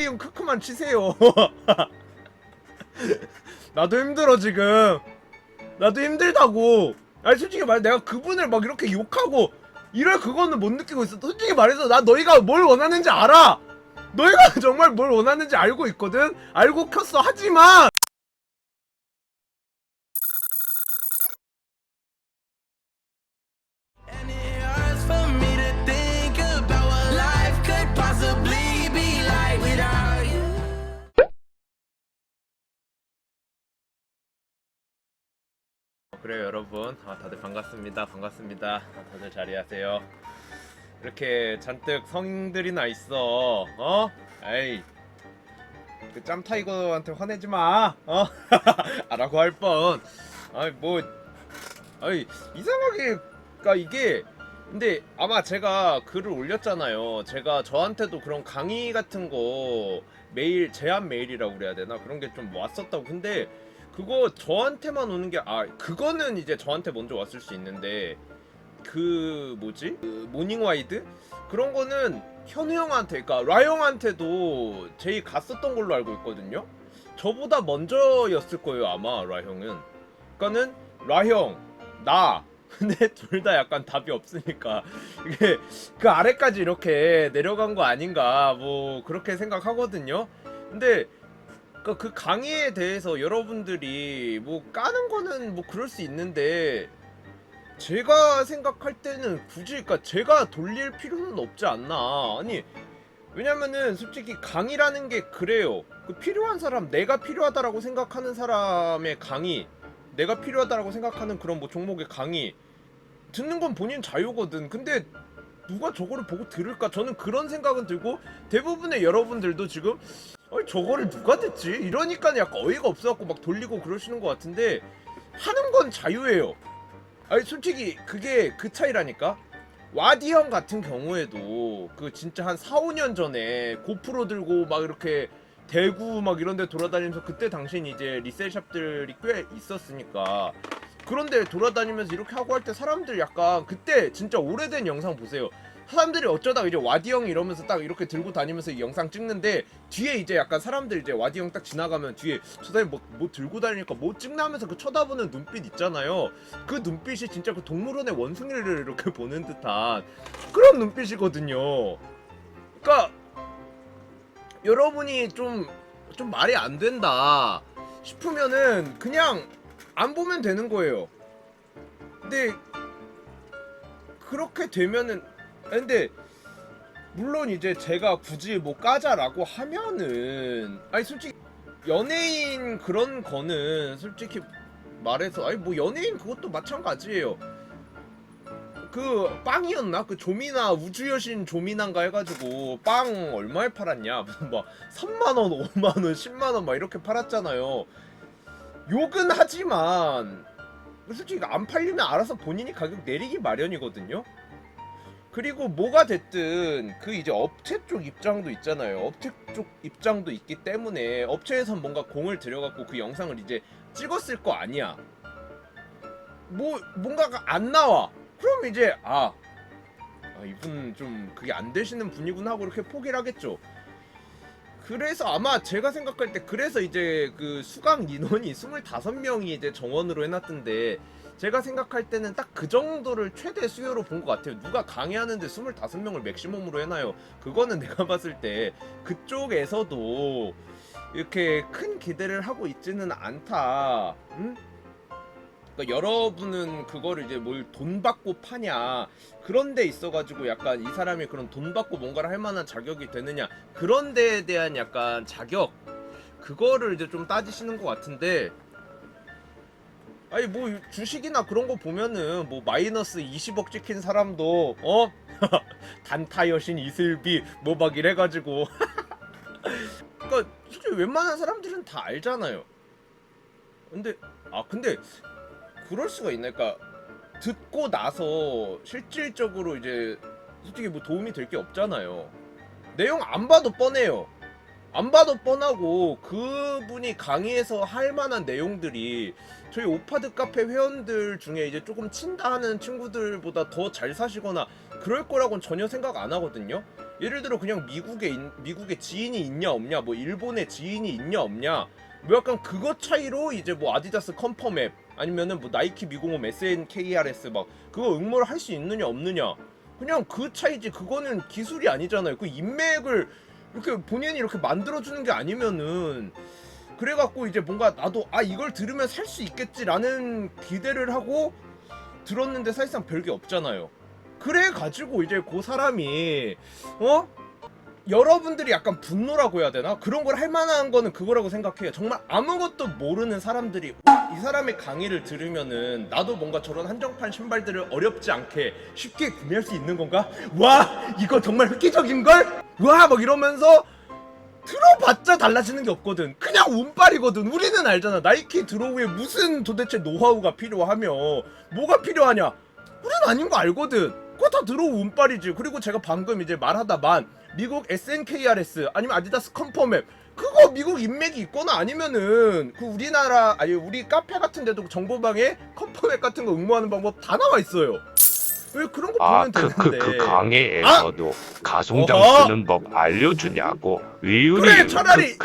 리움 크크만 치세요. 나도 힘들어 지금. 나도 힘들다고. 아니 솔직히 말 내가 그분을 막 이렇게 욕하고 이럴 그거는 못 느끼고 있어. 솔직히 말해서 나 너희가 뭘 원하는지 알아. 너희가 정말 뭘 원하는지 알고 있거든. 알고 켰어. 하지만 And it hurts for me to think about what life could possibly be like without you. 그래요 여러분. 다들 반갑습니다. 반갑습니다. 다들 자리하세요. 이렇게 잔뜩 성인들이나 있어. 에이 그 짬타이거한테 화내지마. 라고 할 뻔. 아이 뭐 아이 이상하게 그니까 이게 근데 아마 제가 글을 올렸잖아요. 제가 저한테도 그런 강의 같은 거 메일 제안 메일이라고 그래야 되나 그런 게 좀 왔었다고. 근데 그거 저한테만 오는 게 그거는 이제 저한테 먼저 왔을 수 있는데 그 뭐지? 그 모닝와이드? 그런 거는 현우 형한테 그러니까 라 형한테도 제이 갔었던 걸로 알고 있거든요. 저보다 먼저였을 거예요 아마 라 형은. 그러니까는 라 형, 나 근데 둘 다 약간 답이 없으니까 이게 그 아래까지 이렇게 내려간 거 아닌가 뭐 그렇게 생각하거든요. 근데 그 강의에 대해서 여러분들이 뭐 까는 거는 뭐 그럴 수 있는데 제가 생각할 때는 굳이 그러니까 제가 돌릴 필요는 없지 않나. 아니 왜냐면은 솔직히 강의라는 게 그래요. 그 필요한 사람, 내가 필요하다라고 생각하는 사람의 강의, 내가 필요하다라고 생각하는 그런 뭐 종목의 강의 듣는 건 본인 자유거든. 근데 누가 저거를 보고 들을까? 저는 그런 생각은 들고 대부분의 여러분들도 지금 저거를 누가 듣지? 이러니까 약간 어이가 없어갖고 막 돌리고 그러시는 것 같은데 하는 건 자유예요. 아니 솔직히 그게 그 차이라니까. 와디 형 같은 경우에도 그 진짜 한 4, 5년 전에 고프로 들고 막 이렇게 대구 막 이런 데 돌아다니면서 그때 당신 이제 리셀샵들이 꽤 있었으니까 그런데 돌아다니면서 이렇게 하고 할 때 사람들 약간 그때 진짜 오래된 영상 보세요. 사람들이 어쩌다가 이제 와디 형이 이러면서 딱 이렇게 들고 다니면서 이 영상 찍는데 뒤에 이제 약간 사람들 이제 와디 형 딱 지나가면 뒤에 저 사람이 뭐 들고 다니니까 뭐 찍나 하면서 그 쳐다보는 눈빛 있잖아요. 그 눈빛이 진짜 그 동물원의 원숭이를 이렇게 보는 듯한 그런 눈빛이거든요. 그러니까 여러분이 좀 말이 안 된다 싶으면은 그냥 안 보면 되는 거예요. 근데 그렇게 되면은 근데 물론 이제 제가 굳이 뭐 까자라고 하면은 아니 솔직히 연예인 그런 거는 솔직히 말해서 아니 뭐 연예인 그것도 마찬가지예요. 그 빵이었나? 그 조미나 우주여신 조미나인가 해가지고 빵 얼마에 팔았냐? 무슨 막 3만원, 5만원, 10만원 막 이렇게 팔았잖아요. 욕은 하지만 솔직히 안 팔리면 알아서 본인이 가격 내리기 마련이거든요. 그리고 뭐가 됐든 그 이제 업체 쪽 입장도 있잖아요. 업체 쪽 입장도 있기 때문에 업체에선 뭔가 공을 들여갖고 그 영상을 이제 찍었을 거 아니야. 뭐 뭔가가 안 나와. 그럼 이제 이분 좀 그게 안 되시는 분이구나 하고 이렇게 포기를 하겠죠. 그래서 아마 제가 생각할 때 그래서 이제 그 수강 인원이 25명이 이제 정원으로 해놨던데 제가 생각할 때는 딱 그 정도를 최대 수요로 본 것 같아요. 누가 강의하는데 25명을 맥시멈으로 해놔요. 그거는 내가 봤을 때 그쪽에서도 이렇게 큰 기대를 하고 있지는 않다. 응? 그러니까 여러분은 그거를 이제 뭘 돈 받고 파냐 그런 데 있어가지고 약간 이 사람이 그런 돈 받고 뭔가를 할 만한 자격이 되느냐 그런 데에 대한 약간 자격 그거를 이제 좀 따지시는 것 같은데 아니 뭐 주식이나 그런 거 보면은 뭐 마이너스 20억 찍힌 사람도 단타 여신 이슬비 뭐 막 이래가지고 그러니까 솔직히 웬만한 사람들은 다 알잖아요. 근데 그럴 수가 있나? 그러니까 듣고 나서 실질적으로 이제 솔직히 뭐 도움이 될 게 없잖아요. 내용 안 봐도 뻔해요. 안 봐도 뻔하고 그분이 강의에서 할 만한 내용들이 저희 오파드 카페 회원들 중에 이제 조금 친다 하는 친구들보다 더 잘 사시거나 그럴 거라고는 전혀 생각 안 하거든요. 예를 들어 그냥 미국에 지인이 있냐 없냐, 뭐 일본에 지인이 있냐 없냐, 뭐 약간 그거 차이로 이제 뭐 아디다스 컨펌앱 아니면은 뭐 나이키 미공홈 SNKRS 막 그거 응모를 할 수 있느냐 없느냐, 그냥 그 차이지. 그거는 기술이 아니잖아요. 그 인맥을 이렇게 본인이 이렇게 만들어주는 게 아니면은. 그래갖고 이제 뭔가 나도 이걸 들으면 살 수 있겠지라는 기대를 하고 들었는데 사실상 별게 없잖아요. 그래가지고 이제 그 사람이 여러분들이 약간 분노라고 해야 되나? 그런 걸 할 만한 거는 그거라고 생각해요. 정말 아무것도 모르는 사람들이 이 사람의 강의를 들으면은 나도 뭔가 저런 한정판 신발들을 어렵지 않게 쉽게 구매할 수 있는 건가? 와, 이거 정말 획기적인걸? 와, 막 이러면서 들어봤자 달라지는 게 없거든. 그냥 운빨이거든. 우리는 알잖아. 나이키 드로우에 무슨 도대체 노하우가 필요하며 뭐가 필요하냐? 우리는 아닌 거 알거든. 그거 다 드로우 운빨이지. 그리고 제가 방금 이제 말하다만 미국 SNKRS 아니면 아디다스 컨펌앱, 그거 미국 인맥이 있거나 아니면은 그 우리나라 우리 카페 같은 데도 정보방에 컨펌앱 같은 거 응모하는 방법 다 나와 있어요. 왜 그런 거 보면 되는데. 그 강의에서도 가송장 쓰는 법 알려주냐고. 그래, 차라리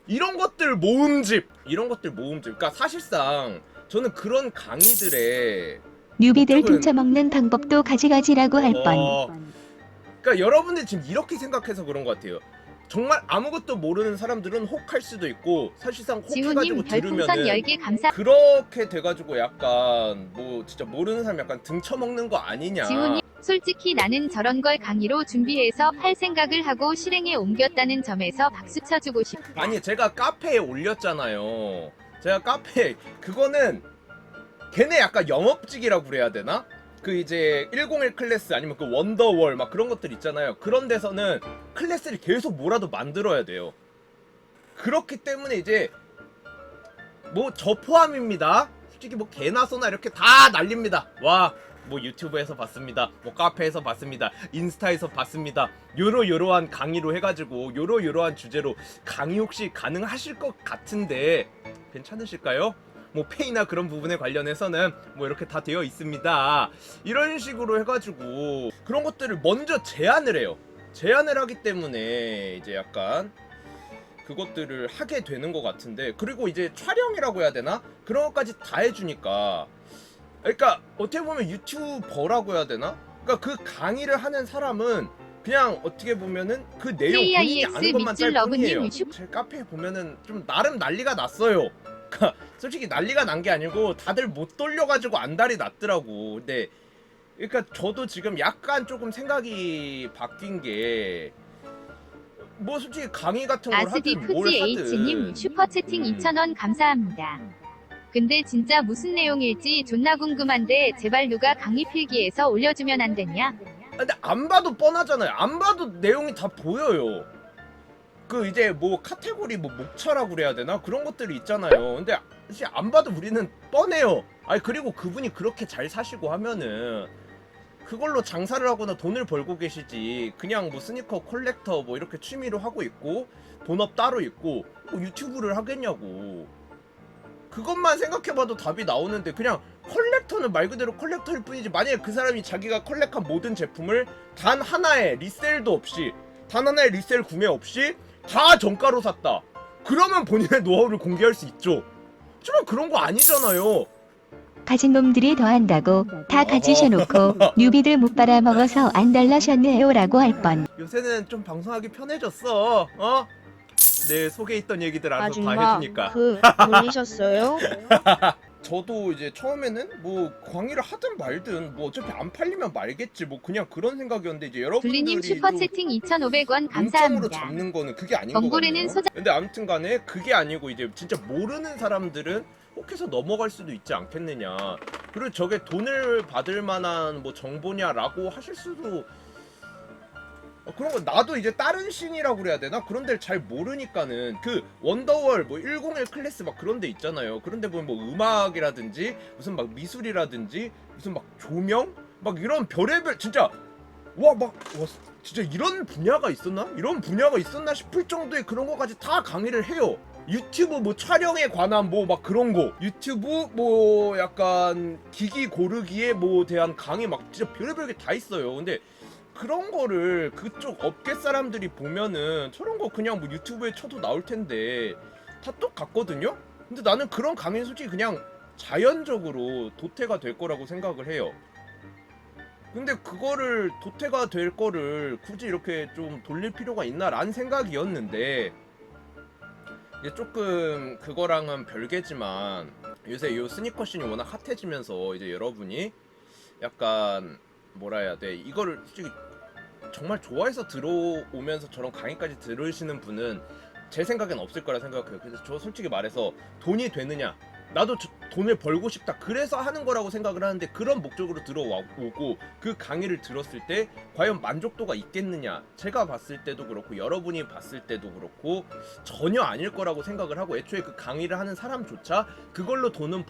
이런 것들 모음집. 그러니까 사실상 저는 그런 강의들에 뉴비들 목적은- 등쳐먹는 방법도 가지가지라고 할 뻔. 그러니까 여러분들 지금 이렇게 생각해서 그런 것 같아요. 정말 아무것도 모르는 사람들은 혹할 수도 있고, 사실상 혹해가지고 지훈님 별풍선 들으면은 10개 감사. 그렇게 돼가지고 약간 뭐 진짜 모르는 사람 약간 등쳐먹는 거 아니냐. 지훈님 솔직히 나는 저런 걸 강의로 준비해서 할 생각을 하고 실행에 옮겼다는 점에서 박수 쳐주고 싶다. 아니, 제가 카페에 올렸잖아요. 제가 카페에 그거는 걔네 약간 영업직이라고 그래야 되나? 그 이제 101 클래스 아니면 그 원더월 막 그런 것들 있잖아요. 그런 데서는 클래스를 계속 뭐라도 만들어야 돼요. 그렇기 때문에 이제 뭐 저 포함입니다. 솔직히 뭐 개나 소나 이렇게 다 날립니다. 와, 뭐 유튜브에서 봤습니다. 뭐 카페에서 봤습니다. 인스타에서 봤습니다. 요러요러한 강의로 해가지고 요러요러한 주제로 강의 혹시 가능하실 것 같은데 괜찮으실까요? 뭐 페이나 그런 부분에 관련해서는 뭐 이렇게 다 되어 있습니다. 이런 식으로 해가지고 그런 것들을 먼저 제안을 해요. 제안을 하기 때문에 이제 약간 그것들을 하게 되는 것 같은데, 그리고 이제 촬영이라고 해야 되나? 그런 것까지 다 해주니까, 그러니까 어떻게 보면 유튜버라고 해야 되나? 그러니까 그 강의를 하는 사람은 그냥 어떻게 보면은 그 내용 본인이 KIX 아는 것만 짤 뿐이에요. 밑줄 제 카페에 보면은 좀 나름 난리가 났어요. 그러니까 솔직히 난리가 난 게 아니고 다들 못 돌려가지고 안달이 났더라고. 근데 그러니까 저도 지금 약간 조금 생각이 바뀐 게, 뭐 솔직히 강의 같은 걸 아스디 하든 뭘 푸지 H님 하든 슈퍼채팅 2,000원 감사합니다. 근데 진짜 무슨 내용일지 존나 궁금한데 제발 누가 강의 필기해서 올려주면 안 되냐? 근데 안 봐도 뻔하잖아요. 안 봐도 내용이 다 보여요. 그 이제 뭐 카테고리 뭐 목차라고 그래야 되나? 그런 것들이 있잖아요. 근데 사실 안 봐도 우리는 뻔해요. 아니, 그리고 그분이 그렇게 잘 사시고 하면은 그걸로 장사를 하거나 돈을 벌고 계시지, 그냥 뭐 스니커 컬렉터 뭐 이렇게 취미로 하고 있고 본업 따로 있고 뭐 유튜브를 하겠냐고. 그것만 생각해봐도 답이 나오는데, 그냥 컬렉터는 말 그대로 컬렉터일 뿐이지, 만약에 그 사람이 자기가 컬렉한 모든 제품을 단 하나의 리셀도 없이, 단 하나의 리셀 구매 없이 다 정가로 샀다, 그러면 본인의 노하우를 공개할 수 있죠. 하지만 그런 거 아니잖아요. 가진 놈들이 더 한다고 다 가지셔놓고 뉴비들 못 빨아먹어서 안 달라셨네요라고 할 뻔. 요새는 좀 방송하기 편해졌어. 내 속에 있던 얘기들 알아서 다 아줌마 해주니까. 돌리셨어요? 저도 이제 처음에는 뭐 강의를 하든 말든 뭐 어차피 안 팔리면 말겠지, 뭐 그냥 그런 생각이었는데, 이제 여러분들이 둘리님 슈퍼채팅 2,500원 문청으로 감사합니다. 잡는 거는 그게 아닌 번고래는 거거든요. 근데 아무튼 간에 그게 아니고 이제 진짜 모르는 사람들은 혹해서 넘어갈 수도 있지 않겠느냐. 그리고 저게 돈을 받을 만한 뭐 정보냐라고 하실 수도, 그런 거 나도 이제 다른 씬이라고 그래야 되나? 그런 데를 잘 모르니까는 그 원더월 뭐 101 클래스 막 그런 데 있잖아요. 그런 데 보면 뭐 음악이라든지 무슨 막 미술이라든지 무슨 막 조명 막 이런 별의별 진짜 와 진짜 이런 분야가 있었나? 이런 분야가 있었나 싶을 정도의 그런 거까지 다 강의를 해요. 유튜브 뭐 촬영에 관한 뭐 막 그런 거, 유튜브 뭐 약간 기기 고르기에 뭐 대한 강의 막 진짜 별의별 게 다 있어요. 근데 그런 거를 그쪽 업계 사람들이 보면은 저런 거 그냥 뭐 유튜브에 쳐도 나올 텐데 다 똑같거든요? 근데 나는 그런 강의는 솔직히 그냥 자연적으로 도태가 될 거라고 생각을 해요. 근데 그거를 도태가 될 거를 굳이 이렇게 좀 돌릴 필요가 있나라는 생각이었는데 이제 조금 그거랑은 별개지만 요새 요 스니커씬이 워낙 핫해지면서 이제 여러분이 약간 뭐라 해야 돼, 이거를 솔직히 정말 좋아해서 들어오면서 저런 강의까지 들으시는 분은 제 생각엔 없을 거라 생각해요. 그래서 저 솔직히 말해서 돈이 되느냐, 나도 돈을 벌고 싶다 그래서 하는 거라고 생각을 하는데, 그런 목적으로 들어오고 그 강의를 들었을 때 과연 만족도가 있겠느냐, 제가 봤을 때도 그렇고 여러분이 봤을 때도 그렇고 전혀 아닐 거라고 생각을 하고, 애초에 그 강의를 하는 사람조차 그걸로 돈을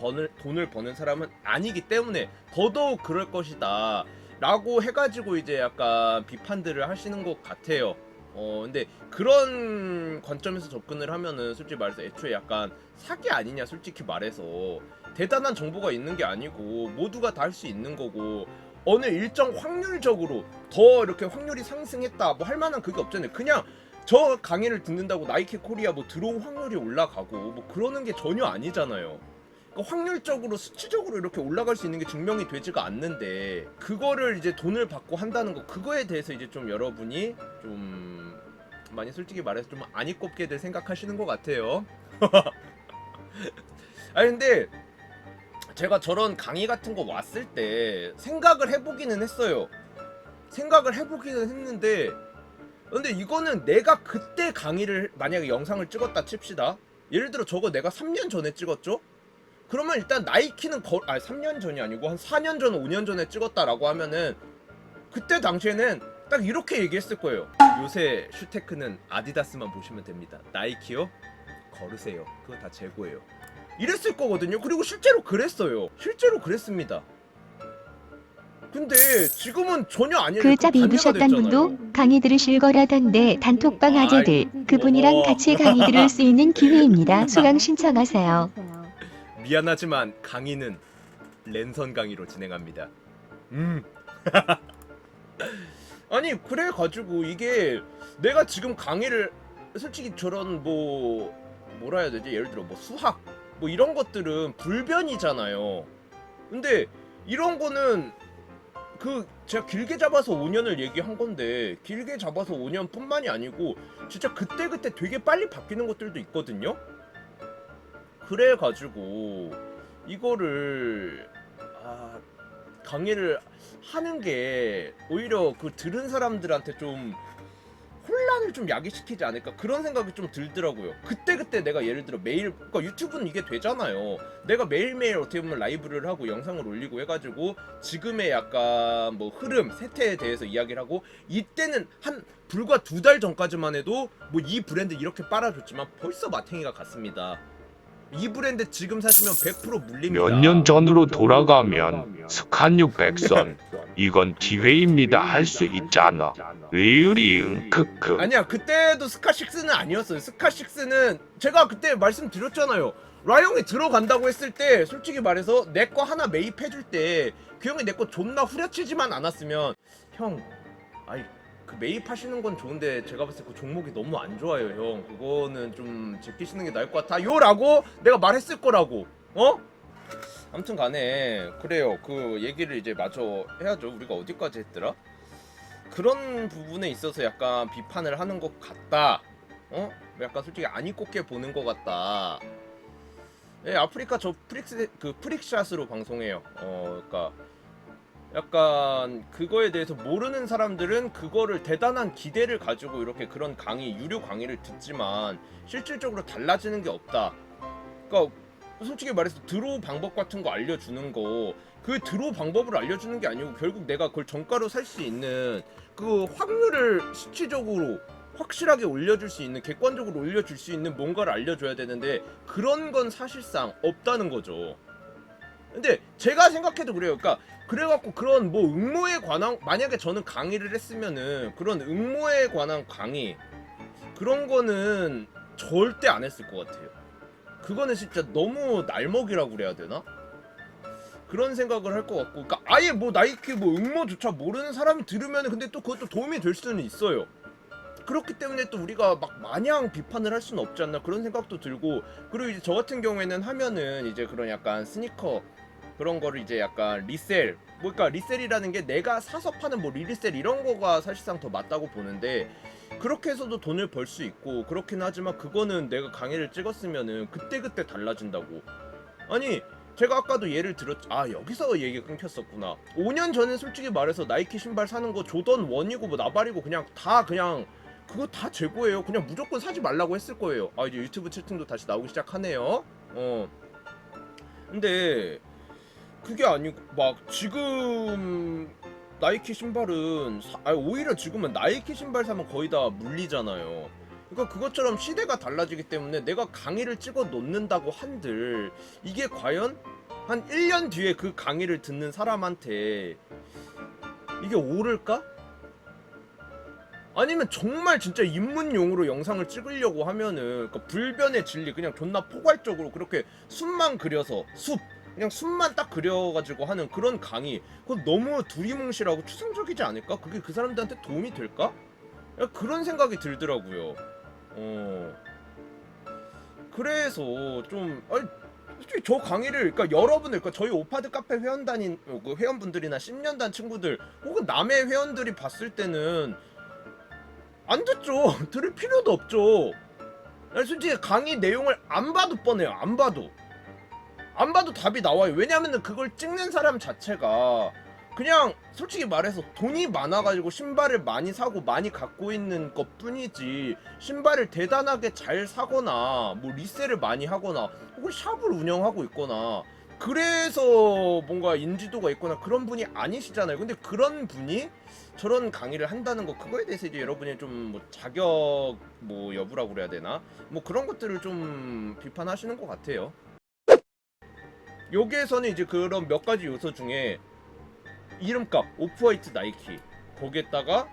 버는 사람은 아니기 때문에 더더욱 그럴 것이다 라고 해가지고 이제 약간 비판들을 하시는 것 같아요. 근데 그런 관점에서 접근을 하면은 솔직히 말해서 애초에 약간 사기 아니냐, 솔직히 말해서. 대단한 정보가 있는 게 아니고 모두가 다 할 수 있는 거고, 어느 일정 확률적으로 더 이렇게 확률이 상승했다 뭐 할 만한 그게 없잖아요. 그냥 저 강의를 듣는다고 나이키 코리아 뭐 들어올 확률이 올라가고 뭐 그러는 게 전혀 아니잖아요. 그러니까 확률적으로 수치적으로 이렇게 올라갈 수 있는 게 증명이 되지가 않는데, 그거를 이제 돈을 받고 한다는 거, 그거에 대해서 이제 좀 여러분이 좀 많이 솔직히 말해서 좀 안이 꼽게들 생각하시는 것 같아요. 아니 근데 제가 저런 강의 같은 거 왔을 때 생각을 해보기는 했어요. 생각을 해보기는 했는데, 근데 이거는 내가 그때 강의를 만약에 영상을 찍었다 칩시다. 예를 들어 저거 내가 3년 전에 찍었죠? 그러면 일단 나이키는 3년 전이 아니고 한 4년 전, 5년 전에 찍었다라고 하면은 그때 당시에는 딱 이렇게 얘기했을 거예요. 요새 슈테크는 아디다스만 보시면 됩니다. 나이키요? 걸으세요. 그거 다 재고예요. 이랬을 거거든요. 그리고 실제로 그랬어요. 실제로 그랬습니다. 근데 지금은 전혀 아니에요. 그 짭 입으셨던 분도 강의 들으실 거라던데 단톡방 아재들 그분이랑 같이 강의 들을 수 있는 기회입니다. 수강 신청하세요. 미안하지만 강의는 랜선 강의로 진행합니다. 아니 그래 가지고 이게 내가 지금 강의를 솔직히 저런 뭐라 해야 되지? 예를 들어 뭐 수학 뭐 이런 것들은 불변이잖아요. 근데 이런 거는 그 제가 길게 잡아서 5년을 얘기한 건데, 길게 잡아서 5년뿐만이 아니고 진짜 그때그때 되게 빨리 바뀌는 것들도 있거든요. 그래가지고 이거를 강의를 하는 게 오히려 그 들은 사람들한테 좀 혼란을 좀 야기시키지 않을까, 그런 생각이 좀 들더라고요. 그때그때 내가 예를 들어 매일, 그러니까 유튜브는 이게 되잖아요. 내가 매일매일 어떻게 보면 라이브를 하고 영상을 올리고 해가지고 지금의 약간 뭐 흐름, 세태에 대해서 이야기를 하고, 이때는 한 불과 2달 전까지만 해도 뭐 이 브랜드 이렇게 빨아줬지만 벌써 마탱이가 갔습니다. 이 브랜드 지금 사시면 100% 물립니다. 몇 년 전으로 돌아가면 스칸 600선 이건 기회입니다 할 수 있잖아. 리을이응 크크. 아니야, 그때도 스카6는 아니었어요. 스카6는 제가 그때 말씀드렸잖아요. 라이온이 들어간다고 했을 때 솔직히 말해서 내 거 하나 매입해줄 때 그 형이 내 거 존나 후려치지만 않았으면, 형 아이 그 매입하시는 건 좋은데 제가 봤을 때 그 종목이 너무 안 좋아요 형, 그거는 좀 제끼시는 게 나을 것 같아요 라고 내가 말했을 거라고. 아무튼 간에 그래요. 그 얘기를 이제 마저 해야죠. 우리가 어디까지 했더라? 그런 부분에 있어서 약간 비판을 하는 것 같다. 약간 솔직히 안이 꼽게 보는 것 같다. 예, 아프리카 저 프릭샷으로 방송해요. 그러니까 약간 그거에 대해서 모르는 사람들은 그거를 대단한 기대를 가지고 이렇게 그런 강의, 유료 강의를 듣지만 실질적으로 달라지는 게 없다. 그러니까 솔직히 말해서 드로우 방법 같은 거 알려주는 거, 그 드로우 방법을 알려주는 게 아니고 결국 내가 그걸 정가로 살 수 있는 그 확률을 수치적으로 확실하게 올려줄 수 있는, 객관적으로 올려줄 수 있는 뭔가를 알려줘야 되는데 그런 건 사실상 없다는 거죠. 근데 제가 생각해도 그래요. 그러니까 그래갖고 그런 뭐 응모에 관한, 만약에 저는 강의를 했으면은 그런 응모에 관한 강의 그런 거는 절대 안 했을 것 같아요. 그거는 진짜 너무 날먹이라고 그래야 되나? 그런 생각을 할 것 같고, 그러니까 아예 뭐 나이키 뭐 응모조차 모르는 사람이 들으면 근데 또 그것도 도움이 될 수는 있어요. 그렇기 때문에 또 우리가 막 마냥 비판을 할 수는 없지 않나 그런 생각도 들고, 그리고 이제 저 같은 경우에는 하면은 이제 그런 약간 스니커 그런 거를 이제 약간 리셀, 뭐 그러니까 리셀이라는 게 내가 사서 파는 뭐 리리셀 이런 거가 사실상 더 맞다고 보는데, 그렇게 해서도 돈을 벌 수 있고 그렇긴 하지만 그거는 내가 강의를 찍었으면은 그때그때 달라진다고. 아니 제가 아까도 예를 들었, 아 여기서 얘기가 끊겼었구나. 5년 전에 솔직히 말해서 나이키 신발 사는 거 조던 1이고 뭐 나발이고 그냥 다 그냥 그거 다 재고예요. 그냥 무조건 사지 말라고 했을 거예요. 아 이제 유튜브 채팅도 다시 나오기 시작하네요. 근데 그게 아니고 막 지금 나이키 신발은 오히려 지금은 나이키 신발 사면 거의 다 물리잖아요. 그러니까 그것처럼 시대가 달라지기 때문에 내가 강의를 찍어 놓는다고 한들 이게 과연 한 1년 뒤에 그 강의를 듣는 사람한테 이게 오를까? 아니면 정말 진짜 입문용으로 영상을 찍으려고 하면은 그러니까 불변의 진리 그냥 존나 포괄적으로 그렇게 숲만 그려서 그냥 숲만 딱 그려가지고 하는 그런 강의, 그건 너무 두리뭉실하고 추상적이지 않을까? 그게 그 사람들한테 도움이 될까? 그런 생각이 들더라고요. 그래서 좀 솔직히 저 강의를 그러니까 여러분들, 그러니까 저희 오파드 카페 회원단인 그 회원분들이나 10년단 친구들 혹은 남의 회원들이 봤을 때는 안 듣죠. 들을 필요도 없죠. 솔직히 강의 내용을 안 봐도 뻔해요. 안 봐도 답이 나와요. 왜냐면은 그걸 찍는 사람 자체가 그냥 솔직히 말해서 돈이 많아가지고 신발을 많이 사고 많이 갖고 있는 것 뿐이지, 신발을 대단하게 잘 사거나 뭐 리셀을 많이 하거나 혹은 샵을 운영하고 있거나 그래서 뭔가 인지도가 있거나 그런 분이 아니시잖아요. 근데 그런 분이 저런 강의를 한다는 거, 그거에 대해서 이제 여러분이 좀 뭐 자격 뭐 여부라고 그래야 되나, 뭐 그런 것들을 좀 비판하시는 것 같아요. 여기에서는 이제 그런 몇 가지 요소 중에 이름값 오프화이트 나이키, 거기에다가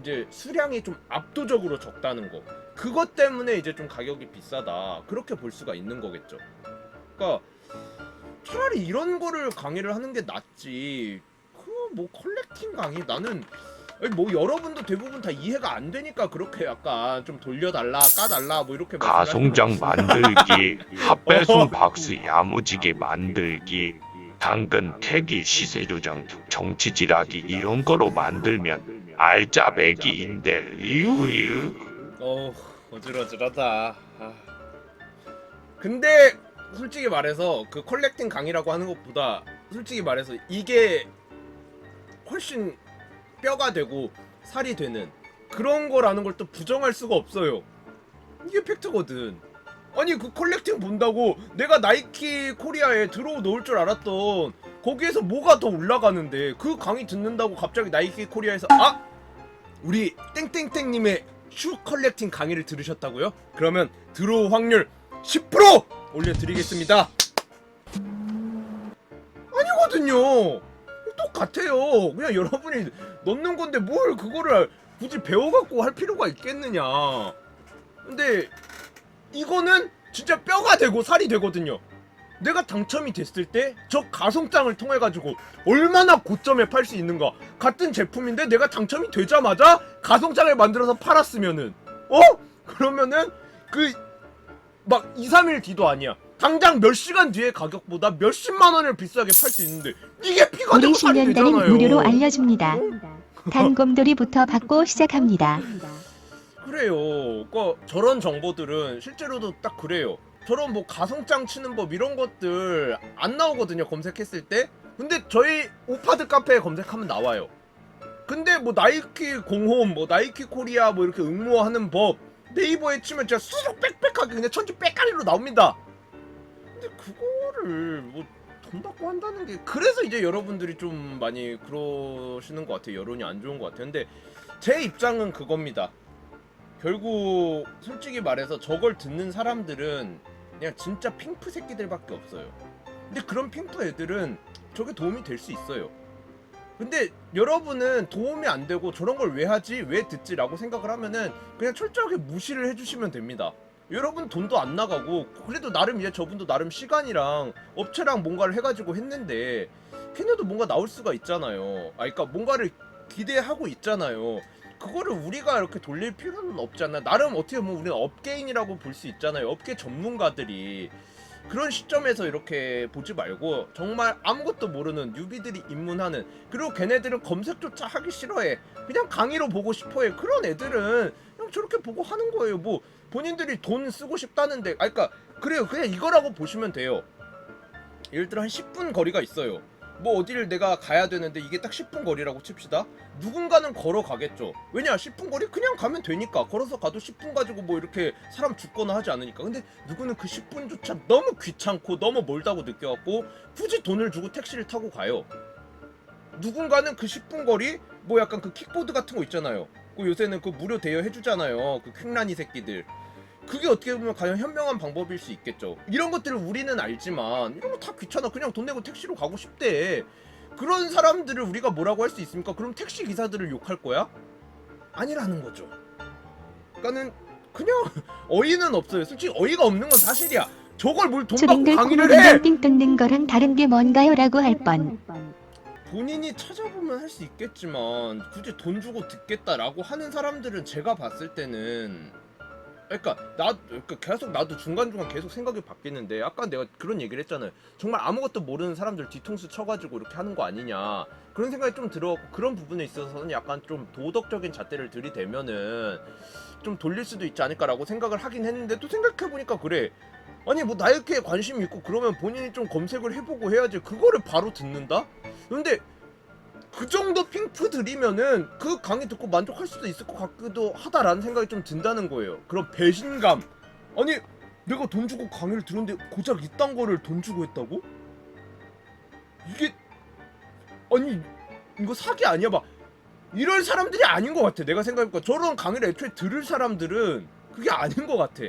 이제 수량이 좀 압도적으로 적다는 거, 그것 때문에 이제 좀 가격이 비싸다 그렇게 볼 수가 있는 거겠죠. 그러니까 차라리 이런 거를 강의를 하는 게 낫지. 그 뭐 컬렉팅 강의, 나는 뭐 여러분도 대부분 다 이해가 안 되니까 그렇게 약간 좀 돌려달라 까달라 뭐 이렇게 가송장 만들기, 핫배송 박스 야무지게 만들기, 당근 태기 시세 조정 정치지라기 이런 거로 만들면 알짜배기인데 이유. 어질어질하다. 근데 솔직히 말해서 그 컬렉팅 강의라고 하는 것보다 솔직히 말해서 이게 훨씬 뼈가 되고 살이 되는 그런 거라는 걸 또 부정할 수가 없어요. 이게 팩트거든. 아니 그 컬렉팅 본다고 내가 나이키 코리아에 들어놓을 줄 알았던 거기에서 뭐가 더 올라가는데, 그 강의 듣는다고 갑자기 나이키 코리아에서 우리 땡땡땡님의 슈 컬렉팅 강의를 들으셨다고요? 그러면 들어올 확률 10% 올려드리겠습니다. 아니거든요. 똑같아요. 그냥 여러분이 넣는 건데 뭘 그거를 굳이 배워갖고 할 필요가 있겠느냐. 근데 이거는 진짜 뼈가 되고 살이 되거든요. 내가 당첨이 됐을 때 저 가성장을 통해 가지고 얼마나 고점에 팔 수 있는가. 같은 제품인데 내가 당첨이 되자마자 가성장을 만들어서 팔았으면은 그러면은 그 막 2, 3일 뒤도 아니야. 당장 몇 시간 뒤의 가격보다 몇십만 원을 비싸게 팔 수 있는데 이게 피가 우리 되고 살이 신년단은 되잖아요. 무료로 알려줍니다. 단곰돌이부터 받고 시작합니다. 그래요. 그러니까 저런 정보들은 실제로도 딱 그래요. 저런 뭐 가성장 치는 법 이런 것들 안 나오거든요, 검색했을 때. 근데 저희 오파드 카페에 검색하면 나와요. 근데 뭐 나이키 공홈, 뭐 나이키 코리아 뭐 이렇게 응모하는 법 네이버에 치면 진짜 수석 빽빽하게 그냥 천지 빽깔이로 나옵니다. 근데 그거를 뭐 돈 받고 한다는 게, 그래서 이제 여러분들이 좀 많이 그러시는 것 같아요. 여론이 안 좋은 것 같아요. 근데 제 입장은 그겁니다. 결국 솔직히 말해서 저걸 듣는 사람들은 그냥 진짜 핑프 새끼들밖에 없어요. 근데 그런 핑프 애들은 저게 도움이 될 수 있어요. 근데 여러분은 도움이 안 되고 저런 걸 왜 하지? 왜 듣지? 라고 생각을 하면은 그냥 철저하게 무시를 해주시면 됩니다. 여러분 돈도 안 나가고 그래도 나름 이제 저분도 나름 시간이랑 업체랑 뭔가를 해가지고 했는데 걔네도 뭔가 나올 수가 있잖아요. 그러니까 뭔가를 기대하고 있잖아요. 그거를 우리가 이렇게 돌릴 필요는 없지 않나. 나름 어떻게 보면 우리는 업계인이라고 볼 수 있잖아요. 업계 전문가들이. 그런 시점에서 이렇게 보지 말고 정말 아무것도 모르는 뉴비들이 입문하는, 그리고 걔네들은 검색조차 하기 싫어해. 그냥 강의로 보고 싶어해. 그런 애들은 그냥 저렇게 보고 하는 거예요. 뭐 본인들이 돈 쓰고 싶다는데, 그러니까 그래요. 그냥 이거라고 보시면 돼요. 예를 들어 한 10분 거리가 있어요. 뭐 어디를 내가 가야 되는데 이게 딱 10분 거리라고 칩시다. 누군가는 걸어가겠죠. 왜냐, 10분 거리 그냥 가면 되니까. 걸어서 가도 10분 가지고 뭐 이렇게 사람 죽거나 하지 않으니까. 근데 누구는 그 10분조차 너무 귀찮고 너무 멀다고 느껴갖고 굳이 돈을 주고 택시를 타고 가요. 누군가는 그 10분 거리 뭐 약간 그 킥보드 같은 거 있잖아요. 그 요새는 그 무료 대여 해주잖아요. 그 퀵라니 새끼들. 그게 어떻게 보면 가장 현명한 방법일 수 있겠죠. 이런 것들을 우리는 알지만 이런 거 다 귀찮아. 그냥 돈 내고 택시로 가고 싶대. 그런 사람들을 우리가 뭐라고 할 수 있습니까? 그럼 택시 기사들을 욕할 거야? 아니라는 거죠. 그러니까는 그냥 어이는 없어요. 솔직히 어이가 없는 건 사실이야. 저걸 뭘 돈 받고 주민들 강의를 코모리 해! 덤핑 뜯는 거랑 다른 게 뭔가요? 라고 할 뻔. 본인이 찾아보면 할 수 있겠지만 굳이 돈 주고 듣겠다라고 하는 사람들은 제가 봤을 때는, 그러니까 계속 나도 중간중간 계속 생각이 바뀌는데, 아까 내가 그런 얘기를 했잖아요. 정말 아무것도 모르는 사람들 뒤통수 쳐가지고 이렇게 하는 거 아니냐, 그런 생각이 좀 들어갖고, 그런 부분에 있어서는 약간 좀 도덕적인 잣대를 들이대면은 좀 돌릴 수도 있지 않을까라고 생각을 하긴 했는데, 또 생각해보니까 그래. 아니 뭐 나이키에 관심이 있고 그러면 본인이 좀 검색을 해보고 해야지 그거를 바로 듣는다? 근데 그 정도 핑프 들이면은 그 강의 듣고 만족할 수도 있을 것 같기도 하다라는 생각이 좀 든다는 거예요. 그런 배신감. 아니 내가 돈 주고 강의를 들었는데 고작 이딴 거를 돈 주고 했다고? 이게 아니 이거 사기 아니야? 막 이럴 사람들이 아닌 것 같아. 내가 생각해보니까 저런 강의를 애초에 들을 사람들은 그게 아닌 것 같아.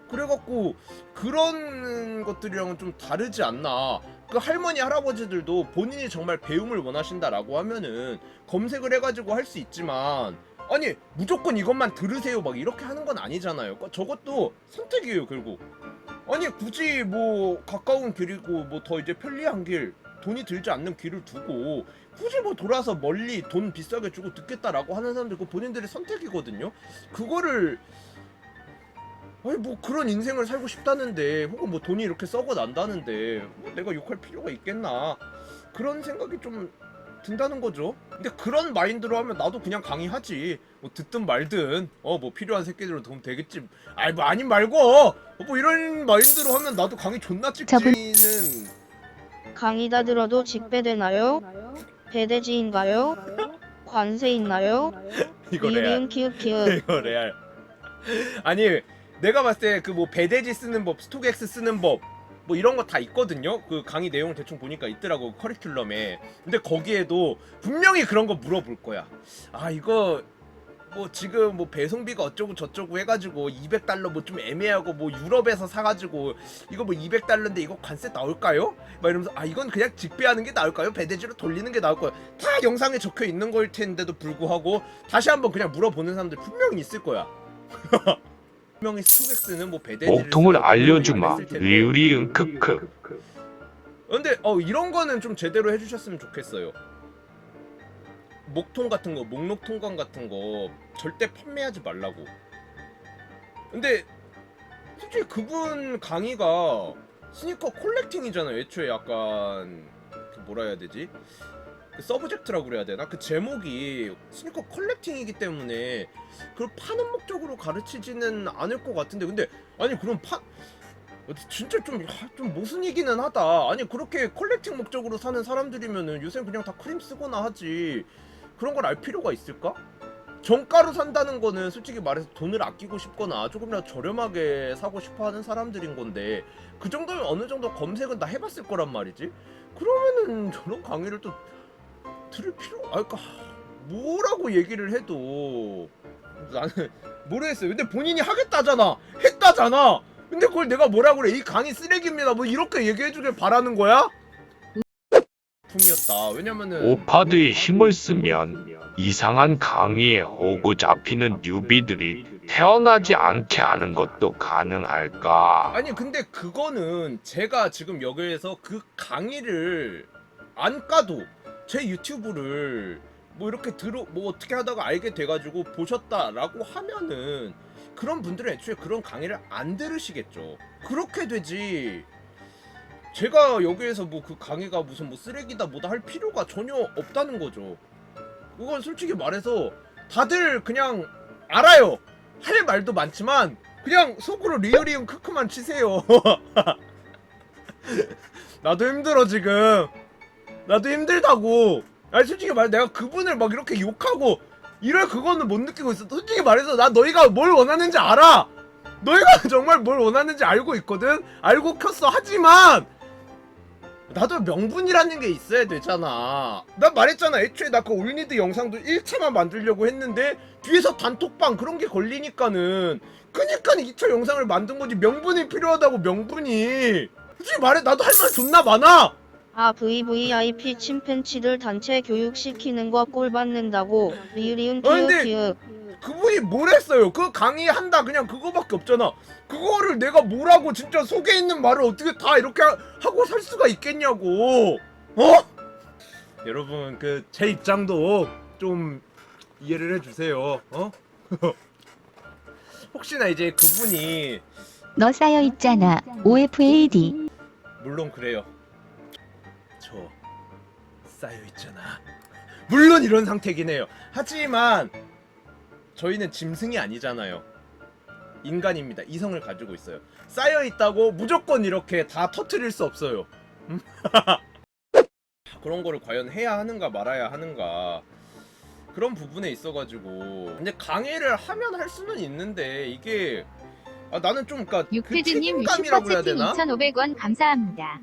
그래갖고 그런 것들이랑은 좀 다르지 않나. 그 할머니 할아버지들도 본인이 정말 배움을 원하신다라고 하면은 검색을 해가지고 할 수 있지만, 아니 무조건 이것만 들으세요 막 이렇게 하는 건 아니잖아요. 저것도 선택이에요 결국. 아니 굳이 뭐 가까운 길이고 뭐 더 이제 편리한 길, 돈이 들지 않는 길을 두고 굳이 뭐 돌아서 멀리 돈 비싸게 주고 듣겠다라고 하는 사람들, 그 본인들의 선택이거든요. 그거를 아니 뭐 그런 인생을 살고 싶다는데, 혹은 뭐 돈이 이렇게 썩어 난다는데 뭐 내가 욕할 필요가 있겠나, 그런 생각이 좀 든다는 거죠. 근데 그런 마인드로 하면 나도 그냥 강의하지. 뭐 듣든 말든 뭐 필요한 새끼들로 도움 되겠지. 아이 뭐 아님 말고 뭐 이런 마인드로 하면 나도 강의 존나 찍지는. 강의 다 들어도 직배되나요? 배대지인가요? 관세 있나요? 이거 레알. 리은 키읔키읔. 이거 레알. 아니 내가 봤을 때 그 뭐 배대지 쓰는 법, 스톡엑스 쓰는 법, 뭐 이런 거 다 있거든요. 그 강의 내용을 대충 보니까 있더라고, 커리큘럼에. 근데 거기에도 분명히 그런 거 물어볼 거야. 아 이거 뭐 지금 뭐 배송비가 어쩌고 저쩌고 해가지고 200달러 뭐 좀 애매하고, 뭐 유럽에서 사가지고 이거 뭐 200달러인데 이거 관세 나올까요? 막 이러면서 아 이건 그냥 직배하는 게 나을까요? 배대지로 돌리는 게 나을까요? 다 영상에 적혀 있는 거일 텐데도 불구하고 다시 한번 그냥 물어보는 사람들 분명히 있을 거야. 분명히 스톡엑스는 뭐 배대지를 목통을 쓰고 알려주마. 했을 텐데. 리을이응 크크. 근데 이런 거는 좀 제대로 해주셨으면 좋겠어요. 목통 같은 거, 목록 통관 같은 거 절대 판매하지 말라고. 근데 솔직히 그분 강의가 스니커 콜렉팅이잖아요. 애초에 약간 그 뭐라 해야 되지? 그 서브젝트라고 그래야 되나? 그 제목이 스니커 컬렉팅이기 때문에 그걸 파는 목적으로 가르치지는 않을 것 같은데, 근데 아니 그럼 진짜 좀 모순이기는 하다. 아니 그렇게 컬렉팅 목적으로 사는 사람들이면은 요새 그냥 다 크림 쓰거나 하지, 그런 걸 알 필요가 있을까? 정가로 산다는 거는 솔직히 말해서 돈을 아끼고 싶거나 조금이라도 저렴하게 사고 싶어 하는 사람들인 건데, 그 정도면 어느 정도 검색은 다 해봤을 거란 말이지. 그러면은 저런 강의를 또 들을 그러니까 뭐라고 얘기를 해도 나는 모르겠어요. 근데 본인이 하겠다잖아, 했다잖아. 근데 그걸 내가 뭐라 그래, 이 강의 쓰레기입니다 뭐 이렇게 얘기해주길 바라는 거야? 작품이었다. 왜냐면은 오파드의 힘을 쓰면 이상한 강의에 오고 잡히는 뉴비들이 태어나지 않게 하는 것도 가능할까? 아니 근데 그거는 제가 지금 여기에서 그 강의를 안 까도 제 유튜브를 뭐 이렇게 뭐 어떻게 하다가 알게 돼가지고 보셨다라고 하면은 그런 분들은 애초에 그런 강의를 안 들으시겠죠. 그렇게 되지. 제가 여기에서 뭐 그 강의가 무슨 뭐 쓰레기다 뭐다 할 필요가 전혀 없다는 거죠. 그건 솔직히 말해서 다들 그냥 알아요. 할 말도 많지만 그냥 속으로 리얼이응 크크만 치세요. 나도 힘들어 지금. 나도 힘들다고. 아니 솔직히 말해 내가 그분을 막 이렇게 욕하고 이럴 그거는 못 느끼고 있어. 솔직히 말해서 나 너희가 뭘 원하는지 알아. 너희가 정말 뭘 원하는지 알고 있거든. 알고 켰어. 하지만 나도 명분이라는 게 있어야 되잖아. 난 말했잖아. 애초에 나 그 올리드 영상도 1차만 만들려고 했는데 뒤에서 단톡방 그런 게 걸리니까는 그니까 2차 영상을 만든 거지. 명분이 필요하다고. 명분이 솔직히 말해 나도 할 말 존나 많아. 아 VVIP 침팬치들 단체 교육시키는 거 꼴 받는다고 리으리은 근데 키읔키읔. 그분이 뭘 했어요? 그 강의한다 그냥 그거밖에 없잖아. 그거를 내가 뭐라고 진짜 속에 있는 말을 어떻게 다 이렇게 하고 살 수가 있겠냐고. 어? 여러분 그 제 입장도 좀 이해를 해주세요. 어? 혹시나 이제 그분이 너 쌓여 있잖아. OFAD. 물론 그래요. 저 쌓여 있잖아. 물론 이런 상태긴 해요. 하지만 저희는 짐승이 아니잖아요. 인간입니다. 이성을 가지고 있어요. 쌓여 있다고 무조건 이렇게 다 터트릴 수 없어요. 그런 거를 과연 해야 하는가 말아야 하는가 그런 부분에 있어가지고 근데 강의를 하면 할 수는 있는데 이게 나는 좀 그러니까 그 육태드님 책임감이라고 해야 슈퍼채팅 되나? 2,500원 감사합니다.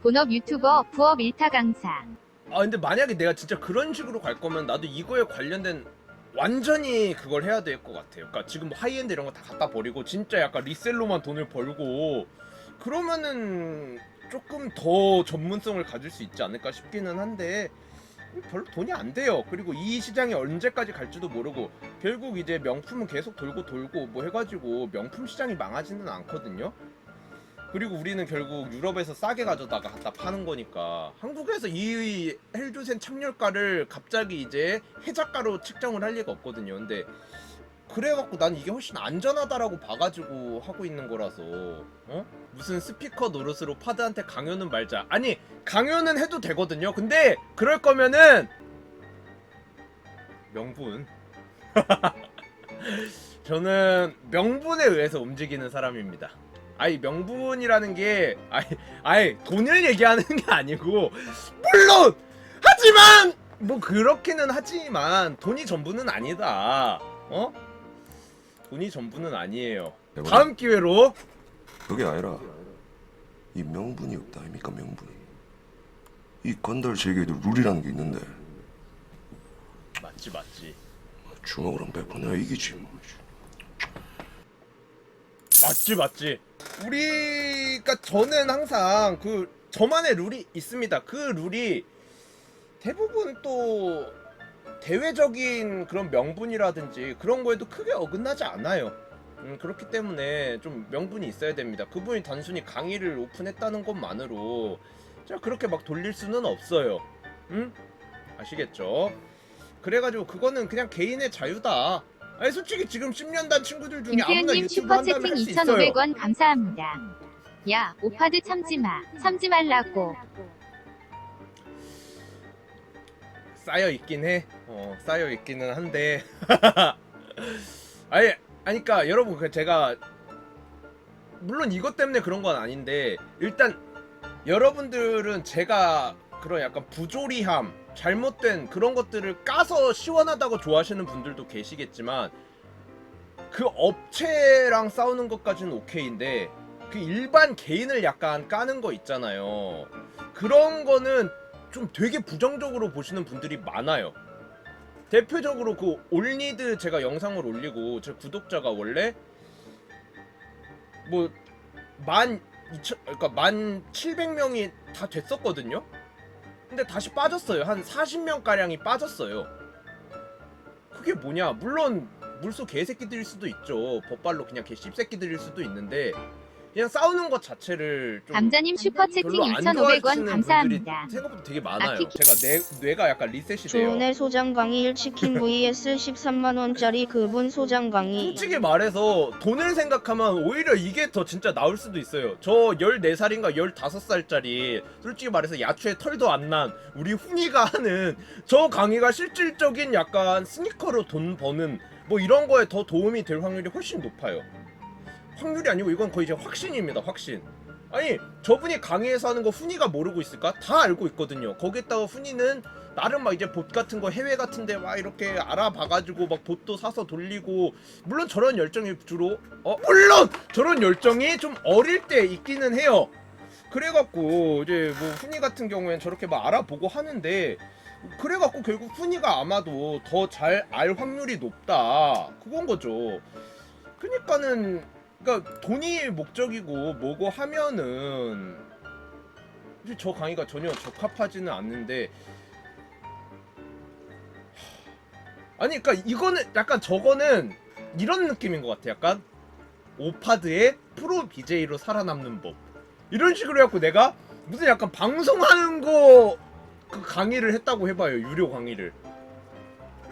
본업 유튜버 부업 1타 강사. 근데 만약에 내가 진짜 그런 식으로 갈 거면 나도 이거에 관련된 완전히 그걸 해야 될 것 같아요. 그러니까 지금 뭐 하이엔드 이런 거 다 갖다 버리고 진짜 약간 리셀로만 돈을 벌고 그러면은 조금 더 전문성을 가질 수 있지 않을까 싶기는 한데 별로 돈이 안 돼요. 그리고 이 시장이 언제까지 갈지도 모르고 결국 이제 명품은 계속 돌고 뭐 해가지고 명품 시장이 망하지는 않거든요. 그리고 우리는 결국 유럽에서 싸게 가져다가 갖다 파는 거니까 한국에서 이 헬조센 착렬가를 갑자기 이제 해자가로 측정을 할 리가 없거든요. 근데 그래갖고 난 이게 훨씬 안전하다라고 봐가지고 하고 있는 거라서 무슨 스피커 노릇으로 파드한테 강요는 말자. 아니 강요는 해도 되거든요. 근데 그럴 거면은 명분 저는 명분에 의해서 움직이는 사람입니다. 아이 명분이라는 게 아이 돈을 얘기하는 게 아니고 물론 하지만 뭐 그렇기는 하지만 돈이 전부는 아니다. 돈이 전부는 아니에요. 다음 기회로 그게 아니라 이 명분이 없다 아닙니까? 명분이 이 건달 세계에도 룰이라는 게 있는데 맞지 주먹으로 100% 내가 이기지 뭐. 맞지 우리가 저는 항상 그 저만의 룰이 있습니다. 그 룰이 대부분 또 대외적인 그런 명분이라든지 그런 거에도 크게 어긋나지 않아요. 그렇기 때문에 좀 명분이 있어야 됩니다. 그분이 단순히 강의를 오픈했다는 것만으로 제가 그렇게 막 돌릴 수는 없어요. 아시겠죠? 그래가지고 그거는 그냥 개인의 자유다. 아니 솔직히 지금 10년 단 친구들 중에 아무나 김태현님 유튜브 한다면 슈퍼채팅 할 수 있어요. 2,500원 감사합니다. 야 오파드 참지 말라고. 쌓여 있긴 해. 쌓여 있기는 한데. 아니까 여러분 제가 물론 이것 때문에 그런 건 아닌데 일단 여러분들은 제가 그런 약간 부조리함, 잘못된 그런 것들을 까서 시원하다고 좋아하시는 분들도 계시겠지만 그 업체랑 싸우는 것까지는 오케이인데 그 일반 개인을 약간 까는 거 있잖아요. 그런 거는 좀 되게 부정적으로 보시는 분들이 많아요. 대표적으로 그 올리드 제가 영상을 올리고 제 구독자가 원래 뭐 12,000 그러니까 1,700명이 다 됐었거든요. 근데 다시 빠졌어요. 한 40명 가량이 빠졌어요. 그게 뭐냐? 물론 물소 개새끼들일 수도 있죠. 법발로 그냥 개 씹새끼들일 수도 있는데 그냥 싸우는 것 자체를 좀 감자님 슈퍼채팅 별로 안 6,500원 좋아하시는 감사합니다. 분들이 생각보다 되게 많아요. 아키- 제가 뇌가 약간 리셋이 돼요. 조은의 소장 강의 1치킨 vs 13만원짜리 그분 소장 강의. 솔직히 말해서 돈을 생각하면 오히려 이게 더 진짜 나을 수도 있어요. 저 14살인가 15살짜리 솔직히 말해서 야추에 털도 안 난 우리 훈이가 하는 저 강의가 실질적인 약간 스니커로 돈 버는 뭐 이런 거에 더 도움이 될 확률이 훨씬 높아요. 확률이 아니고 이건 거의 이제 확신입니다. 확신. 아니 저분이 강의에서 하는 거 훈이가 모르고 있을까? 다 알고 있거든요. 거기에다가 훈이는 나름 막 이제 봇 같은 거 해외 같은데 막 이렇게 알아봐가지고 막 봇도 사서 돌리고 물론 저런 열정이 주로 물론 저런 열정이 좀 어릴 때 있기는 해요. 그래갖고 이제 뭐 훈이 같은 경우엔 저렇게 막 알아보고 하는데 그래갖고 결국 훈이가 아마도 더 잘 알 확률이 높다 그건 거죠. 그러니까는 돈이 목적이고 뭐고 하면은 저 강의가 전혀 적합하지는 않는데 아니 그러니까 이거는 약간 저거는 이런 느낌인 것 같아. 약간 오파드의 프로 BJ로 살아남는 법 이런 식으로 해갖고 내가 무슨 약간 방송하는 거 그 강의를 했다고 해봐요. 유료 강의를.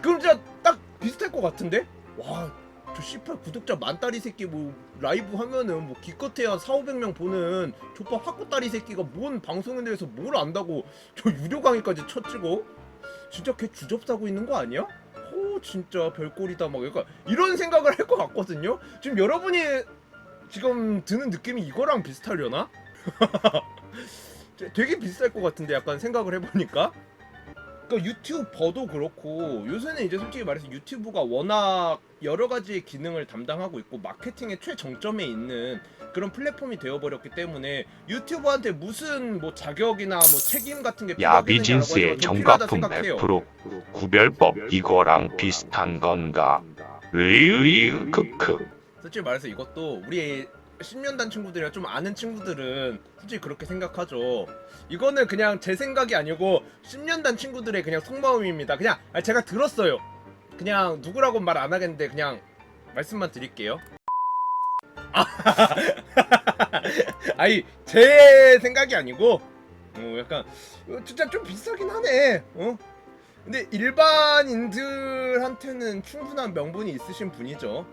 그럼 진짜 딱 비슷할 것 같은데? 와 저 C8 구독자 만다리 새끼 뭐 라이브 하면은 뭐 기껏해야 4,500명 보는 족밥 학고다리 새끼가 뭔 방송에 대해서 뭘 안다고 저 유료 강의까지 쳐 찍어? 진짜 걔 주접사고 있는 거 아니야? 진짜 별꼴이다 막 약간 이런 생각을 할 것 같거든요. 지금 여러분이 지금 드는 느낌이 이거랑 비슷하려나? 되게 비슷할 것 같은데 약간 생각을 해보니까. 그러니까 유튜버도 그렇고 요새는 이제 솔직히 말해서 유튜브가 워낙 여러 가지 기능을 담당하고 있고 마케팅의 최정점에 있는 그런 플랫폼이 되어버렸기 때문에 유튜버한테 무슨 뭐 자격이나 뭐 책임 같은 게 야비진스의 필요하다고 정가품 생각해요. 100% 구별법 이거랑 비슷한 건가? 크크. 솔직히 말해서 이것도 우리 10년단 친구들이나 좀 아는 친구들은 솔직히 그렇게 생각하죠. 이거는 그냥 제 생각이 아니고 10년단 친구들의 그냥 속마음입니다. 그냥 제가 들었어요. 그냥 누구라고 말 안 하겠는데 그냥 말씀만 드릴게요. 아니 제 생각이 아니고 약간 진짜 좀 비싸긴 하네. 근데 일반인들한테는 충분한 명분이 있으신 분이죠.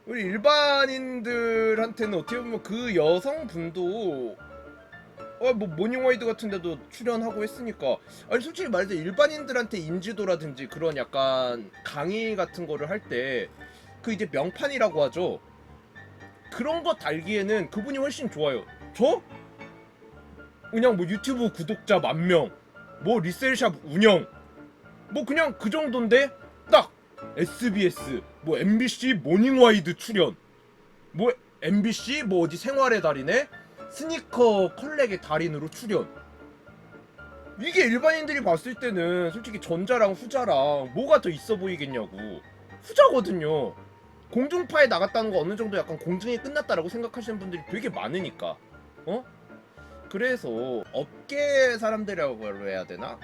우리 일반인들한테는 어떻게 보면 그 여성분도 뭐 모닝와이드 같은 데도 출연하고 했으니까 아니 솔직히 말해서 일반인들한테 인지도라든지 그런 약간 강의 같은 거를 할 때 그 이제 명판이라고 하죠. 그런 거 달기에는 그분이 훨씬 좋아요. 저? 그냥 뭐 유튜브 구독자 10,000명 뭐 리셀샵 운영 뭐 그냥 그 정도인데 딱 SBS 뭐 MBC 모닝와이드 출연 뭐 MBC 뭐 어디 생활의 달인에 스니커 컬렉의 달인으로 출연. 이게 일반인들이 봤을 때는 솔직히 전자랑 후자랑 뭐가 더 있어 보이겠냐고. 후자거든요. 공중파에 나갔다는 거 어느 정도 약간 공증이 끝났다라고 생각하시는 분들이 되게 많으니까. 그래서 업계 사람들이라고 해야 되나?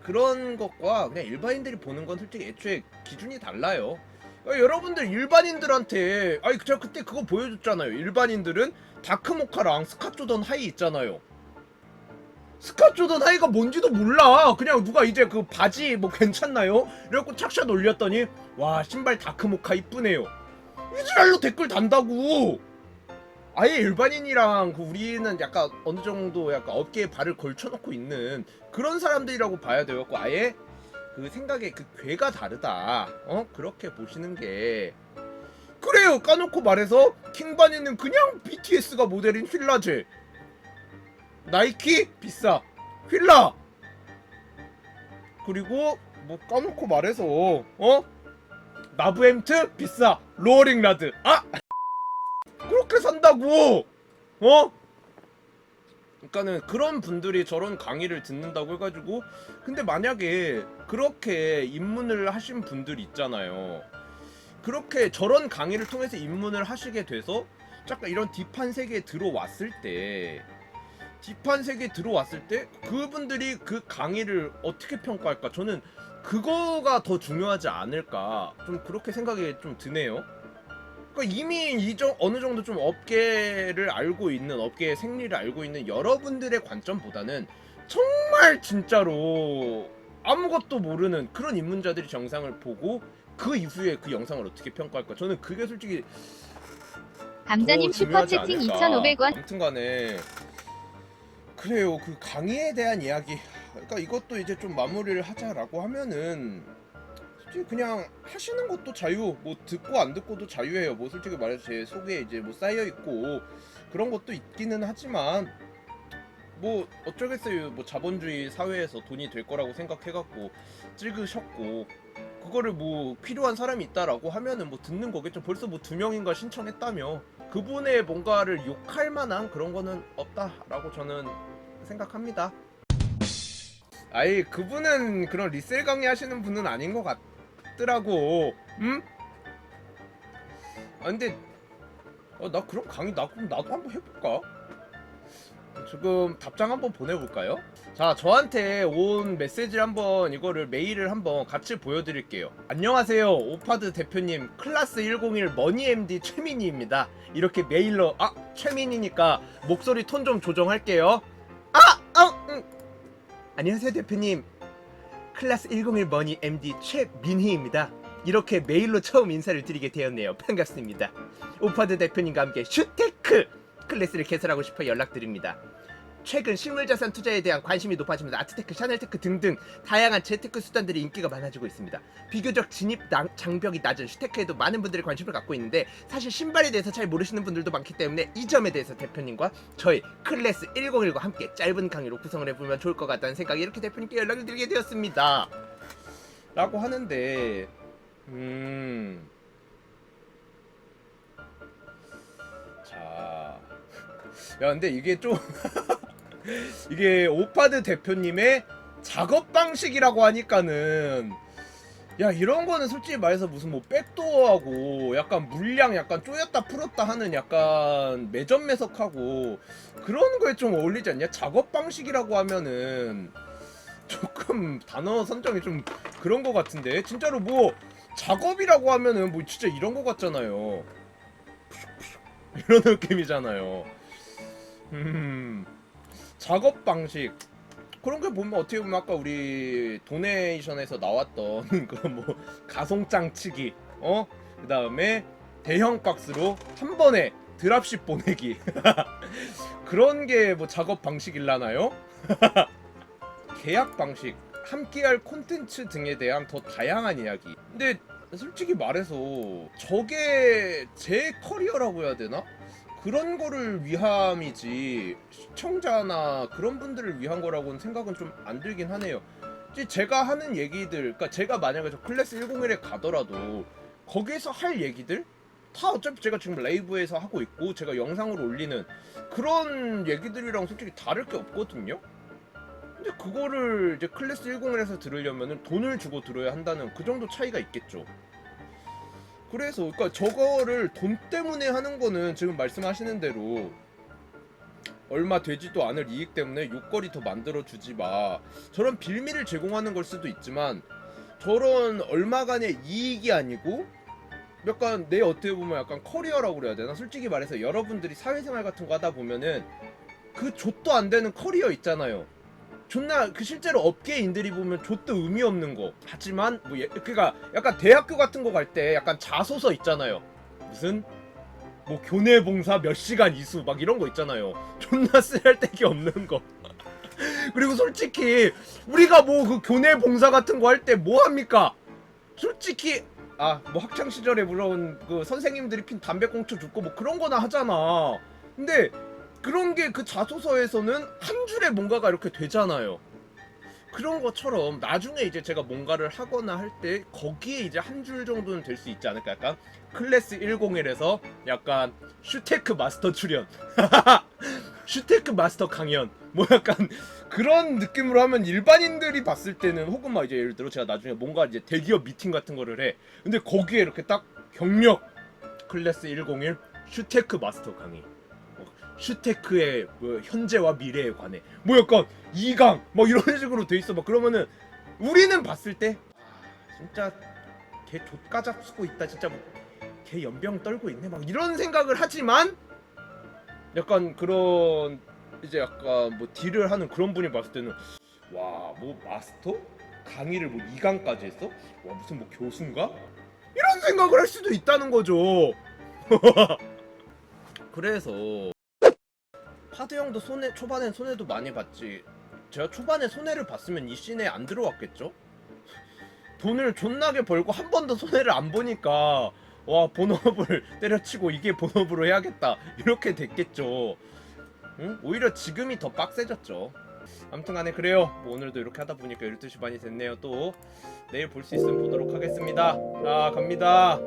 그런 것과 그냥 일반인들이 보는 건 솔직히 애초에 기준이 달라요. 여러분들 일반인들한테 제가 그때 그거 보여줬잖아요. 일반인들은 다크모카랑 스카조던 하이 있잖아요. 스카조던 하이가 뭔지도 몰라. 그냥 누가 이제 그 바지 뭐 괜찮나요? 이래갖고 착샷 올렸더니 와 신발 다크모카 이쁘네요. 이지랄로 댓글 단다고. 아예 일반인이랑 그 우리는 약간 어느 정도 약간 어깨에 발을 걸쳐놓고 있는 그런 사람들이라고 봐야 되겠고 아예 그 생각의 그 궤가 다르다. 그렇게 보시는 게 그래요. 까놓고 말해서 킹바니는 그냥 BTS가 모델인 휠라제. 나이키 비싸. 휠라. 그리고 뭐 까놓고 말해서 나브엠트 비싸. 로어링 라드. 그렇게 산다고. 그러니까는 그런 분들이 저런 강의를 듣는다고 해가지고 근데 만약에 그렇게 입문을 하신 분들 있잖아요. 그렇게 저런 강의를 통해서 입문을 하시게 돼서 잠깐 이런 딥한 세계에 들어왔을 때 딥한 세계에 들어왔을 때 그분들이 그 강의를 어떻게 평가할까? 저는 그거가 더 중요하지 않을까 좀 그렇게 생각이 좀 드네요. 그러니까 이미 어느 정도 좀 업계를 알고 있는 업계의 생리를 알고 있는 여러분들의 관점보다는 정말 진짜로 아무것도 모르는 그런 입문자들이 영상을 보고 그 이후에 그 영상을 어떻게 평가할까? 저는 그게 솔직히 감자님 더 중요하지 슈퍼채팅 않을까. 2,500원. 아무튼간에 그래요. 그 강의에 대한 이야기. 그러니까 이것도 이제 좀 마무리를 하자라고 하면은 솔직히 그냥 하시는 것도 자유. 뭐 듣고 안 듣고도 자유예요. 뭐 솔직히 말해서 제 속에 이제 뭐 쌓여 있고 그런 것도 있기는 하지만 뭐 어쩌겠어요. 뭐 자본주의 사회에서 돈이 될 거라고 생각해갖고 찍으셨고 그거를 뭐 필요한 사람이 있다라고 하면은 뭐 듣는 거겠죠. 벌써 뭐 2명인가 신청했다며 그분의 뭔가를 욕할 만한 그런 거는 없다라고 저는 생각합니다. 아이 그분은 그런 리셀 강의 하시는 분은 아닌 것 같더라고. 응? 아 근데 나 그런 강의 그럼 나도 한번 해볼까? 지금 답장 한번 보내볼까요? 자 저한테 온 메시지를 한번 이거를 메일을 한번 같이 보여드릴게요. 안녕하세요 오파드 대표님 클라스 101 머니MD 최민희입니다. 이렇게 메일로 최민희니까 목소리 톤 좀 조정할게요. 안녕하세요 대표님 클라스 101 머니MD 최민희입니다. 이렇게 메일로 처음 인사를 드리게 되었네요. 반갑습니다. 오파드 대표님과 함께 슈테크 클래스를 개설하고 싶어 연락드립니다. 최근 실물자산 투자에 대한 관심이 높아지면서 아트테크, 샤넬테크 등등 다양한 재테크 수단들이 인기가 많아지고 있습니다. 비교적 진입 장벽이 낮은 슈테크에도 많은 분들이 관심을 갖고 있는데 사실 신발에 대해서 잘 모르시는 분들도 많기 때문에 이 점에 대해서 대표님과 저희 클래스 101과 함께 짧은 강의로 구성을 해보면 좋을 것 같다는 생각에 이렇게 대표님께 연락을 드리게 되었습니다. 라고 하는데 자... 야 근데 이게 좀 이게 오파드 대표님의 작업 방식이라고 하니까는 야 이런 거는 솔직히 말해서 무슨 뭐 백도어하고 약간 물량 약간 쪼였다 풀었다 하는 약간 매점매석하고 그런 거에 좀 어울리지 않냐? 작업 방식이라고 하면은 조금 단어 선정이 좀 그런 거 같은데 진짜로 뭐 작업이라고 하면은 뭐 진짜 이런 거 같잖아요. 이런 느낌이잖아요. 작업 방식 그런 게 보면 어떻게 보면 아까 우리 도네이션에서 나왔던 그런 뭐 가송장 치기 그 다음에 대형 박스로 한 번에 드랍십 보내기 그런 게 뭐 작업 방식일라나요? 계약 방식 함께할 콘텐츠 등에 대한 더 다양한 이야기. 근데 솔직히 말해서 저게 제 커리어라고 해야 되나? 그런 거를 위함이지 시청자나 그런 분들을 위한 거라고는 생각은 좀 안 들긴 하네요. 제가 하는 얘기들, 그러니까 제가 만약에 저 클래스 101에 가더라도 거기에서 할 얘기들 다 어차피 제가 지금 라이브에서 하고 있고 제가 영상으로 올리는 그런 얘기들이랑 솔직히 다를 게 없거든요. 근데 그거를 이제 클래스 101에서 들으려면은 돈을 주고 들어야 한다는 그 정도 차이가 있겠죠. 그래서 그러니까 저거를 돈 때문에 하는 거는 지금 말씀하시는 대로 얼마 되지도 않을 이익 때문에 욕거리 더 만들어 주지 마. 저런 빌미를 제공하는 걸 수도 있지만 저런 얼마간의 이익이 아니고 약간 내 어떻게 보면 약간 커리어라고 그래야 되나? 솔직히 말해서 여러분들이 사회생활 같은 거 하다 보면은 그 좆도 안 되는 커리어 있잖아요. 존나 그 실제로 업계인들이 보면 좆도 의미 없는 거. 하지만 뭐 그니까 약간 대학교 같은 거 갈 때 약간 자소서 있잖아요. 무슨 뭐 교내 봉사 몇 시간 이수 막 이런 거 있잖아요. 존나 쓰잘데기 없는 거. 그리고 솔직히 우리가 뭐 그 교내 봉사 같은 거 할 때 뭐 합니까? 솔직히 뭐 학창 시절에 물론 그 선생님들이 핀 담배꽁초 줍고 뭐 그런 거나 하잖아. 근데 그런 게 그 자소서에서는 한 줄에 뭔가가 이렇게 되잖아요. 그런 것처럼 나중에 이제 제가 뭔가를 하거나 할 때 거기에 이제 한 줄 정도는 될 수 있지 않을까? 약간 클래스 101에서 약간 슈테크 마스터 출연 슈테크 마스터 강연 뭐 약간 그런 느낌으로 하면 일반인들이 봤을 때는 혹은 막 이제 예를 들어 제가 나중에 뭔가 이제 대기업 미팅 같은 거를 해. 근데 거기에 이렇게 딱 경력 클래스 101 슈테크 마스터 강의 슈테크의 뭐 현재와 미래에 관해 뭐 약간 2강 막 이런 식으로 돼 있어. 막 그러면은 우리는 봤을 때 진짜 걔 족가잡 쓰고 있다, 진짜 뭐 걔 연병 떨고 있네 막 이런 생각을 하지만 약간 그런 이제 약간 뭐 딜을 하는 그런 분이 봤을 때는 와 뭐 마스터? 강의를 뭐 2강까지 했어? 와 무슨 뭐 교수인가? 이런 생각을 할 수도 있다는 거죠. 그래서 파드 형도 초반엔 손해도 많이 봤지. 제가 초반에 손해를 봤으면 이 씬에 안 들어왔겠죠? 돈을 존나게 벌고 한 번도 손해를 안 보니까 와 본업을 때려치고 이게 본업으로 해야겠다 이렇게 됐겠죠. 응? 오히려 지금이 더 빡세졌죠. 아무튼간에 그래요. 뭐 오늘도 이렇게 하다 보니까 12시 반이 됐네요. 또 내일 볼 수 있으면 보도록 하겠습니다. 자 갑니다.